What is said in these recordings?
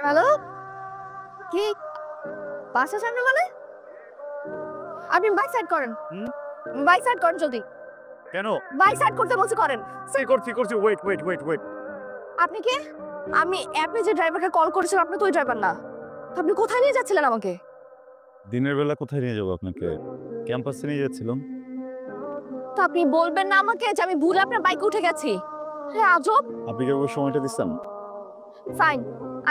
Hello, কি বাসার সামনে মানে? আপনি বাইক সাইড করেন। হুম? বাইক সাইড করেন জলদি। কেন? বাইক সাইড করতে বলছি করেন। করছি। ওয়েট। আপনি কে? আপনি যে ড্রাইভারকে কল করেছিলেন আপনি তো ওই ড্রাইভার না। তো আপনি কোথায় নিয়ে যাচ্ছিলেন আমাকে? দিনের বেলা কোথায় নিয়ে যাবো আপনাকে? ক্যাম্পাসে নিয়ে যাচ্ছিলাম। তো আপনি বলবেন না আমাকে যে আমি ভুলে আপনার বাইকে উঠে গেছি? হ্যাঁ আজব। আপনি কি আমাকে সময়টা দিচ্ছেন? ফাইন,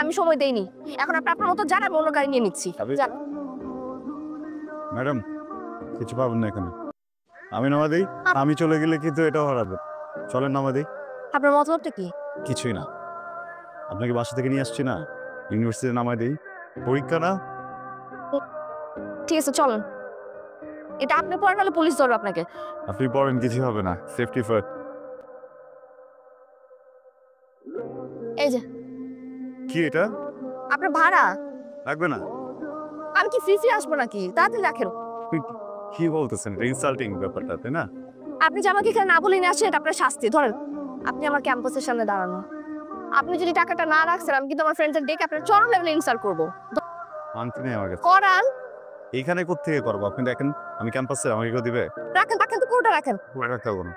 আমি সময় দেইনি। এখন আপনি আপনার মতো যান, আমি অন্য গাড়ি নিয়ে নিচ্ছি। যান। ম্যাডাম, কিছু পাবেন না এখানে। আমি নামা দেই। আমি চলে গেলে কিন্তু এটাও হারাবে। চলেন নামা দেই। আপনার মতলবটা কি? কিছুই না। আপনাকে বাসা থেকে নিয়ে আসছি না, ইউনিভার্সিটিতে নামাই দেই। পরীক্ষা না? ঠিক আছে চলেন। এটা আপনি পড়েন নাহলে পুলিশ ধরবে আপনাকে। আপনি পড়েন, কিছু হবে না। Safety first. এই যে কি এটা? আপনার ভাড়া। লাগবে না। আমি কি ফ্রি আসবো নাকি? তাড়াতাড়ি রাখেন। আপনি কি বলতেছেন? এটা ইনসাল্টিং ব্যাপারটা, তাই না? আপনি যে আমাকে এখানে না বলে নিয়ে আসছেন এটা আপনার শাস্তি। ধরেন, আপনি আমার ক্যাম্পাসের সামনে দাঁড়ানো। আপনি যদি টাকাটা না রাখছেন আমি কিন্তু আমার ফ্রেন্ডদের ডেকে আপনার চরম লেভেলে ইনসাল্ট করবো। আনতে নেই আমার কাছে। করান। এইখানে কোত্থেকে করবো? আপনি দেখেন আমি ক্যাম্পাসে, আমাকে কেউ দিবে? রাখেন তো পুরোটা রাখেন। পুরো রাখতে পারবো না।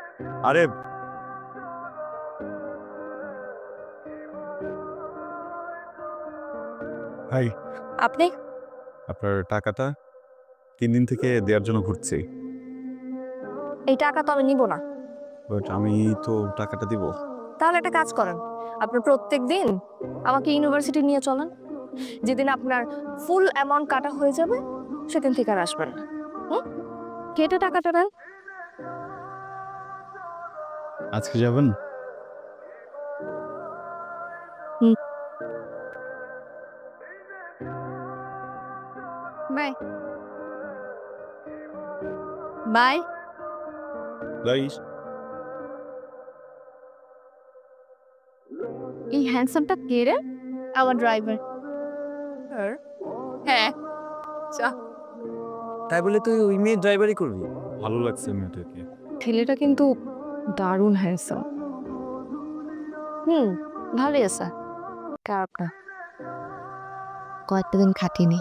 আরে ভাই, আপনি আপনার টাকাটা ৩ দিন থেকে দেওয়ার জন্য ঘুরছি। এই টাকা তো আমি নিব না। বাট আমি তো টাকাটা দিব। তাহলে একটা কাজ করেন, আপনি প্রত্যেক দিন আমাকে ইউনিভার্সিটি নিয়ে চলেন। যেদিন আপনার ফুল অ্যামাউন্ট কাটা হয়ে যাবে সেদিন থেকে আর আসবেন না। হুম, কেটে টাকাটা নেন। আজকে যাবেন? হুম, বাই বাই। গাইস, এই হ্যান্ডসামটা কে রে? আমার ড্রাইভার। হ্যাঁ, চা। তাই বলে তুই ওই মেয়ে ড্রাইভারই করবি? ভালো লাগছে মেয়েটাকে। ছেলেটা কিন্তু দারুণ হ্যান্ডসাম। হুম, ভালোই আছে। খারাপ না। কয়েকটা দিন খাটিনি।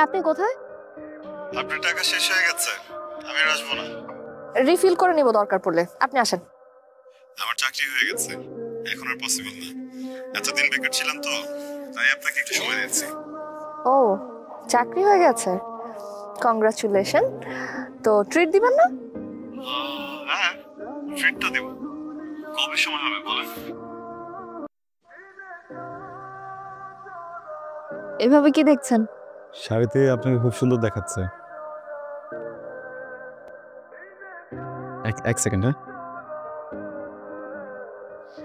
আপনি কোথায়? আপনার টাকা শেষ হয়ে গেছে, আমি আর আসবো না। রিফিল করে নিব দরকার পড়লে। আপনি আসেন। আমার চাকরি হয়ে গেছে, এখন আর পসিবল না। এতদিন বেকার ছিলাম তো, তাই আপনাকে একটু সময় দিচ্ছি। ও, চাকরি হয়ে গেছে? কংগ্রাচুলেশন। তো ট্রিট দিবেন না? হ্যাঁ, ট্রিটটা দেব। কবে সময় হবে বলেন? এভাবে কি দেখছেন? শাড়িতে আপনাকে খুব সুন্দর দেখাচ্ছে। এক সেকেন্ড, হ্যাঁ।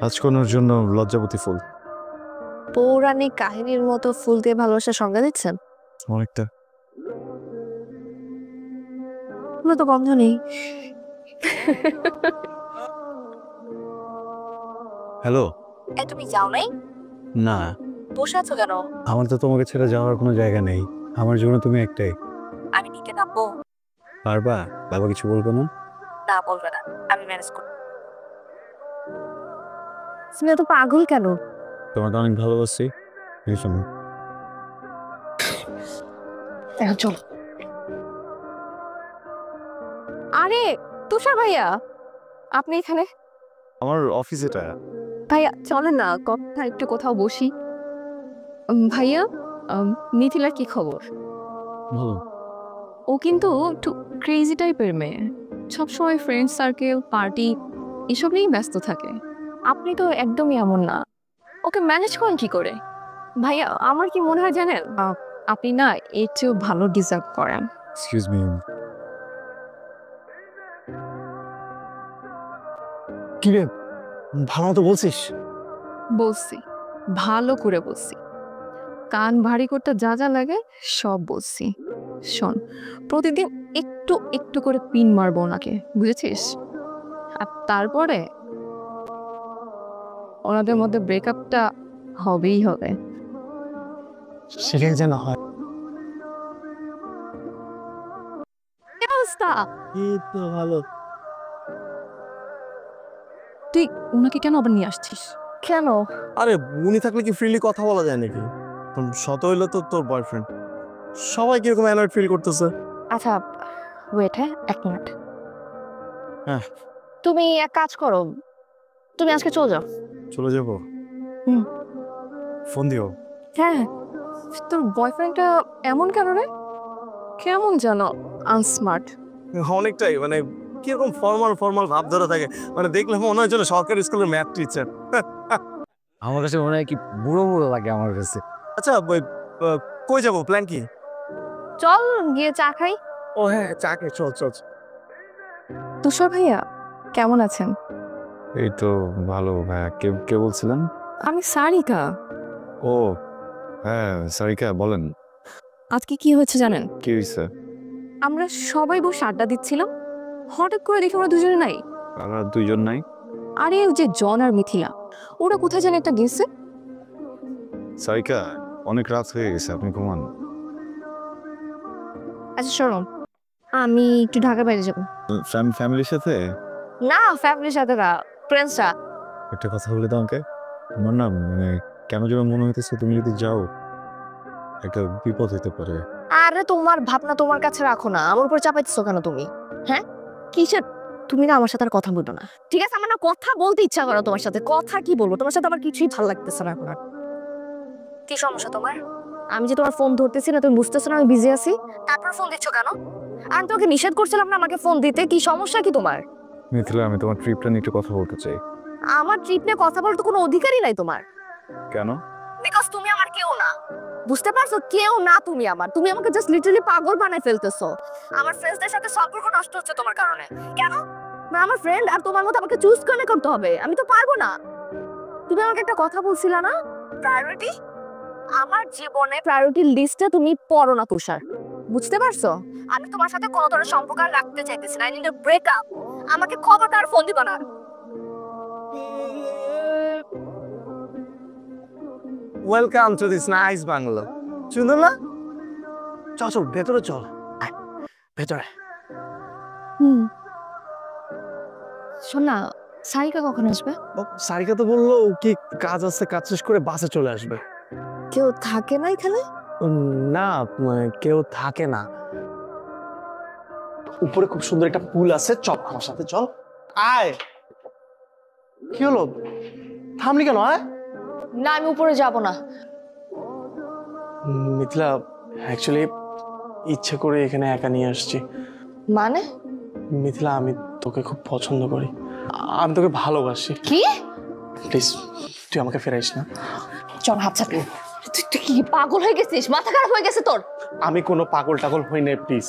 রাজকন্যার জন্য লজ্জাবতী ফুল। পৌরাণিক কাহিনীর মতো ফুল দিয়ে ভালোবাসার সংজ্ঞা দিচ্ছেন? অনেকটা। কোনো তো গন্ধ নেই। হ্যালো। তুমি যাও নাই? না, বসে আছো কেন? আমার তো তোমাকে ছেড়ে যাওয়ার কোনো জায়গা নেই। আমার জন্য তুমি একটাই। আমি নিতে নামবো? পারবা? বাবা কিছু বলবো না? না, বলবে না। আমি ম্যানেজ করব। তুমি এত পাগল কেন? তোমাকে অনেক ভালোবাসি। এই শোনো, এখন চলো। আরে তুষার ভাইয়া, আপনি এখানে? আমার অফিস এটা। ভাইয়া চলেন না, কথা একটু কোথাও বসি। ভাইয়া, মিথিলার কি খবর? ভালো। ও কিন্তু একটু ক্রেজি টাইপের মেয়ে। সবসময় ফ্রেন্ড সার্কেল, পার্টি এসব নিয়েই ব্যস্ত থাকে। আপনি তো একদমই এমন না। ওকে ম্যানেজ করেন কি করে? ভাইয়া আমার কি মনে হয় জানেন, আপনি না এর চেয়েও ভালো ডিজার্ভ করেন। Excuse me. কি রে, ভালো তো বলছিস? বলছি, ভালো করে বলছি। কান ভারী করতে যা যা লাগে সব বলছি। শোন, প্রতিদিন একটু একটু করে পিন মারবো ওনাকে, বুঝেছিস? আর তারপরে ওনাদের মধ্যে ব্রেকআপটা হবেই হবে। সেটাই যেন হয়। অবস্থা? এই তো ভালো। তুই ওনাকে কেন আবার নিয়ে আসছিস? কেন? আরে উনি থাকলে কি ফ্রিলি কথা বলা যায় নাকি? শত হইলো তো তোর বয়ফ্রেন্ড, সবাই কিরকম অ্যানয়েড ফিল করতেছে। আচ্ছা ওয়েট, হ্যাঁ 1 মিনিট। হ্যাঁ। তুমি এক কাজ করো, তুমি আজকে চলে যাও। চলে যাবো? হুম। ফোন দিও। হ্যাঁ, তোর বয়ফ্রেন্ডটা এমন কেন রে? কেমন জানো আনস্মার্ট। অনেকটাই মানে কিরকম ফর্মাল ফর্মাল ভাব ধরে থাকে, মানে দেখলে মনে হয় যেন সরকারি স্কুলের ম্যাথ টিচার। আমার কাছে মনে হয় কি বুড়ো বুড়ো লাগে আমার কাছে। আচ্ছা কই যাবো, প্ল্যান কি? চল গিয়ে চা খাই। ও হ্যাঁ, চাকে চল চল। তুষার ভাইয়া কেমন আছেন? এই তো ভালো ভাইয়া। কে কে বলছিলেন? আমি সারিকা। ও হ্যাঁ সারিকা বলেন। আজকে কি হয়েছে জানেন? কি হয়েছে? আমরা সবাই বসে আড্ডা দিচ্ছিলাম, হঠাৎ করে দেখি ওরা দুজনে নাই। আমরা দুইজন নাই? আরে ওই যে জন আর মিথিলা, ওরা কোথায় জানি একটা গেছে। সারিকা অনেক রাত হয়ে গেছে, আপনি ঘুমান। আচ্ছা শোনো, আমি একটু ঢাকার বাইরে যাবো। ফ্যামিলির সাথে? না ফ্যামিলির সাথে না, ফ্রেন্ডসরা। একটা কথা বলে দাও আমাকে। আমার না মানে কেন যেন মনে হইতেছে তুমি যদি যাও একটা বিপদ হতে পারে। আরে তোমার ভাবনা তোমার কাছে রাখো না, আমার উপর চাপাইতেছো কেন তুমি? হ্যাঁ কিসের? তুমি না আমার সাথে আর কথা বলতো না, ঠিক আছে? আমার না কথা বলতে ইচ্ছা করো তোমার সাথে, কথা কি বলবো তোমার সাথে, আমার কিছুই ভালো লাগতেছে না এখন আর। কি সমস্যা তোমার? আমি যে তোমার ফোন ধরতেছি না, তুমি বুঝতেছো না আমি বিজি আছি, তারপর ফোন দিচ্ছ কেন? আমি তোমাকে নিষেধ করছিলাম না আমাকে ফোন দিতে, কি সমস্যা কি তোমার? মিথিলা আমি তোমার ট্রিপটা নিয়ে একটু কথা বলতে চাই। আমার ট্রিপ নিয়ে কথা বলতে কোনো অধিকারই নাই তোমার। কেন? বিকজ তুমি আমার কেউ না, বুঝতে পারছো? কেউ না তুমি আমার, তুমি আমাকে জাস্ট লিটারালি পাগল বানাই ফেলতেছো। আমার ফ্রেন্ডসদের সাথে সম্পর্ক নষ্ট হচ্ছে তোমার কারণে। কেন? না আমার ফ্রেন্ড আর তোমার মতো আমাকে চুজ করে করতে হবে, আমি তো পারবো না। তুমি আমাকে একটা কথা বলছিলা না, প্রায়োরিটি। আমার জীবনে প্রায়োরিটি লিস্টে তুমি পড়ো না তুষার, বুঝতে পারছো? আমি তোমার সাথে কোনো ধরনের সম্পর্ক আর রাখতে চাইতেছি না, আই নিড আ ব্রেকআপ। আমাকে খবরদার ফোন দিবা না। Welcome to this nice bungalow. সুন্দর না? চল চল ভেতরে চল, আয়, ভেতরে। হুম। শোন না, সারিকা কখন আসবে? ও, সারিকা তো বললো কি কাজ আছে, কাজ শেষ করে বাসে চলে আসবে। কেউ থাকে না এখানে? না কেউ থাকে না। উপরে খুব সুন্দর একটা পুল আছে, চল আমার সাথে চল। আয়। কি হলো, থামলি কেন? আয়। না আমি উপরে যাব না। মিথিলা অ্যাকচুয়ালি ইচ্ছে করে এখানে একা নিয়ে আসছি। মানে? মিথিলা আমি তোকে খুব পছন্দ করি, আমি তোকে ভালোবাসি। কি? প্লিজ তুই আমাকে ফেরাইস না। চল হাত ছাড়। তুই কি পাগল হয়ে গেছিস? মাথা খারাপ হয়ে গেছে তোর? আমি কোনো পাগল টাগল হই না, প্লিজ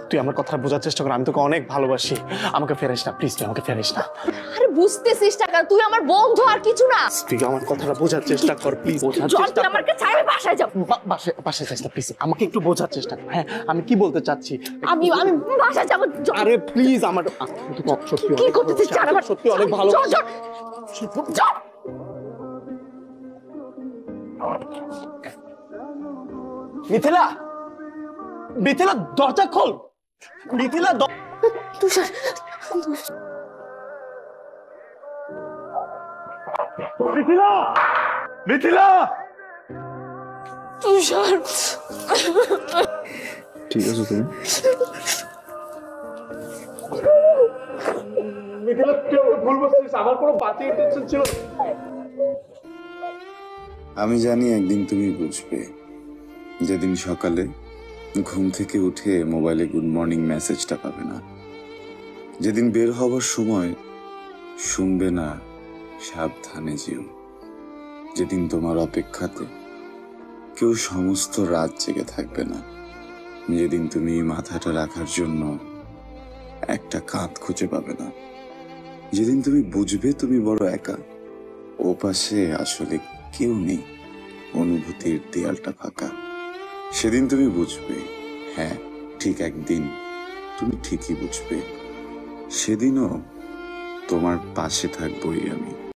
তুই আমার কথাটা বোঝার চেষ্টা কর। আমি তোকে অনেক ভালোবাসি, আমাকে ফেরাইস না প্লিজ, তুই আমাকে ফেরাইস না। আরে বুঝতেছিস টাকা, তুই আমার বন্ধু আর কিছু না। তুই আমার কথাটা বোঝার চেষ্টা কর প্লিজ। চল তুই আমাকে ছাড়ে বাসায় যাব। বাসায় যাস না প্লিজ, আমাকে একটু বোঝার চেষ্টা কর। হ্যাঁ আমি কি বলতে চাচ্ছি। আমি বাসায় যাব। আরে প্লিজ আমার সত্যি কি করতেছিস? ছাড় আমার। সত্যি অনেক ভালো। চল চল। মিথিলা, মিথিলা দরজা খোল। মিথিলা তুষার, মিথিলা, মিথিলা। তুষার ঠিক আছে তুমি? মিথিলা তুই আমাকে ভুল বুঝছিস, আমার কোনো বাজে ইন্টেনশন ছিল না। আমি জানি একদিন তুমি বুঝবে, যেদিন সকালে ঘুম থেকে উঠে মোবাইলে গুড মর্নিং মেসেজটা পাবে না, যেদিন বের হবার সময় শুনবে না সাবধানে যেও, যেদিন তোমার অপেক্ষাতে কেউ সমস্ত রাত জেগে থাকবে না, যেদিন তুমি মাথাটা রাখার জন্য একটা কাঁধ খুঁজে পাবে না, যেদিন তুমি বুঝবে তুমি বড় একা, ও পাশে আসলে কেউ নেই, অনুভূতির দেয়ালটা ফাঁকা, সেদিন তুমি বুঝবে, হ্যাঁ ঠিক একদিন তুমি ঠিকই বুঝবে, সেদিনও তোমার পাশে থাকবোই আমি।